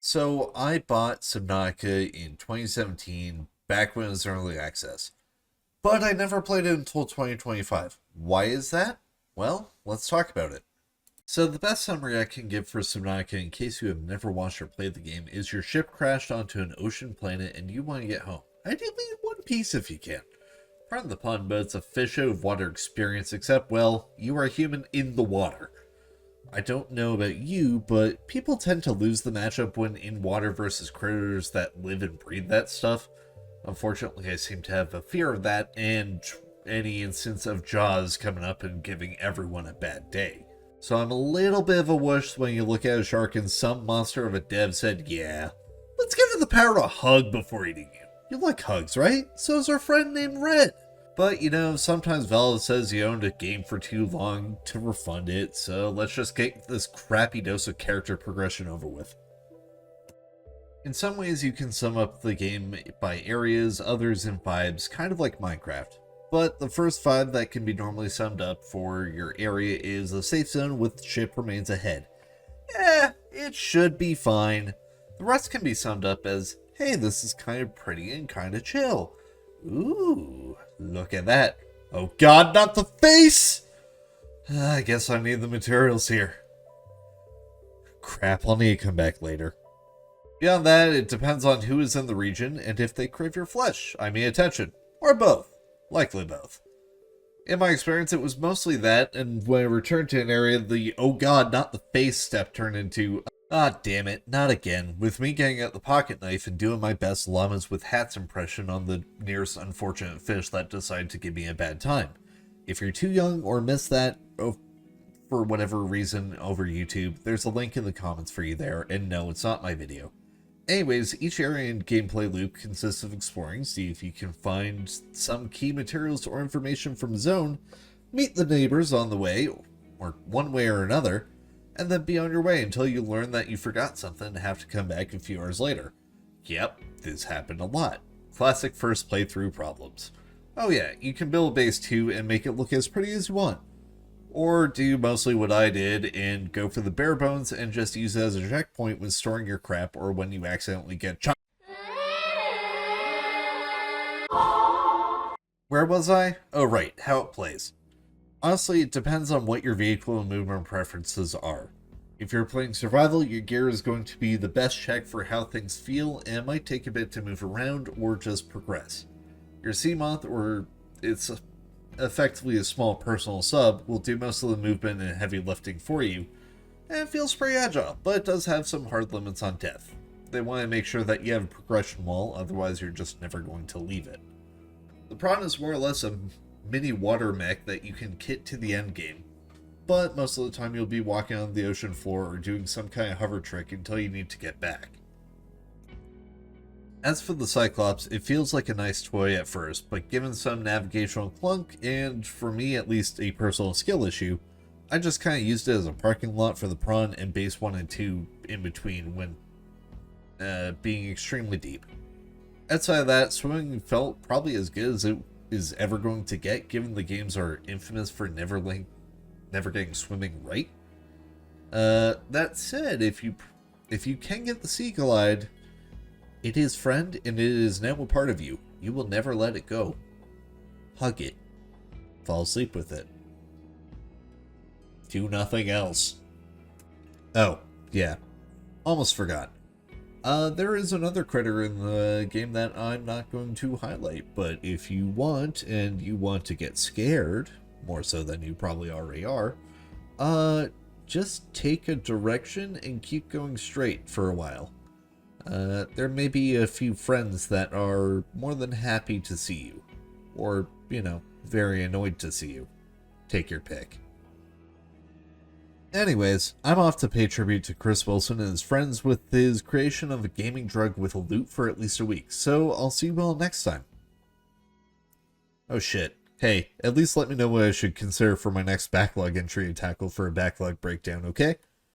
So I bought Subnautica in 2017, back when it was early access. But I never played it until 2025. Why is that? Well, let's talk about it. So the best summary I can give for Subnautica, in case you have never watched or played the game, is your ship crashed onto an ocean planet and you want to get home. Ideally in one piece if you can. Pardon the pun, but it's a fish out of water experience, except, well, you are a human in the water. I don't know about you, but people tend to lose the matchup when in water versus critters that live and breathe that stuff. Unfortunately, I seem to have a fear of that and any instance of Jaws coming up and giving everyone a bad day. So I'm a little bit of a wuss when you look at a shark and some monster of a dev said, yeah, let's give it the power to hug before eating you. You like hugs, right? So is our friend named Red. But, you know, sometimes Valve says you owned a game for too long to refund it, so let's just get this crappy dose of character progression over with. In some ways, you can sum up the game by areas, others in vibes, kind of like Minecraft. But the first five that can be normally summed up for your area is a safe zone with ship remains ahead. It should be fine. The rest can be summed up as, hey, this is kind of pretty and kind of chill. Ooh, look at that. Oh god, not the face! I guess I need the materials here. Crap, I'll need to come back later. Beyond that, it depends on who is in the region and if they crave your flesh, I mean attention, or both. Likely both. In my experience, it was mostly that, and when I returned to an area, the oh god, not the face step turned into ah damn it, not again, with me getting out the pocket knife and doing my best llamas with hats impression on the nearest unfortunate fish that decided to give me a bad time. If you're too young or missed that, for whatever reason over YouTube, there's a link in the comments for you there, and no, it's not my video. Anyways, each area and gameplay loop consists of exploring, see if you can find some key materials or information from zone, meet the neighbors on the way, or one way or another, and then be on your way until you learn that you forgot something and have to come back a few hours later. Yep, this happened a lot. Classic first playthrough problems. Oh yeah, you can build a base too and make it look as pretty as you want. Or do mostly what I did and go for the bare bones and just use it as a checkpoint when storing your crap or when you accidentally get chopped. Where was I? Oh right, how it plays. Honestly, it depends on what your vehicle and movement preferences are. If you're playing survival, your gear is going to be the best check for how things feel and it might take a bit to move around or just progress. Your Seamoth, or its effectively a small personal sub, will do most of the movement and heavy lifting for you, and it feels pretty agile, but it does have some hard limits on death. They want to make sure that you have a progression wall, otherwise you're just never going to leave it. The Prawn is more or less a mini water mech that you can kit to the end game, but most of the time you'll be walking on the ocean floor or doing some kind of hover trick until you need to get back. As for the Cyclops, it feels like a nice toy at first, but given some navigational clunk, and for me at least a personal skill issue, I just kind of used it as a parking lot for the Prawn and base 1 and 2 in between when being extremely deep. Outside of that, swimming felt probably as good as it is ever going to get, given the games are infamous for never getting swimming right. That said, if you can get the Sea Glide, it is friend, and it is now a part of you. You will never let it go. Hug it. Fall asleep with it. Do nothing else. Oh, yeah. Almost forgot. There is another critter in the game that I'm not going to highlight, but if you want, and you want to get scared, more so than you probably already are, just take a direction and keep going straight for a while. There may be a few friends that are more than happy to see you. Or, you know, very annoyed to see you. Take your pick. Anyways, I'm off to pay tribute to Chris Wilson and his friends with his creation of a gaming drug with a loot for at least a week, so I'll see you all next time. Oh shit. Hey, at least let me know what I should consider for my next backlog entry and tackle for a backlog breakdown, okay?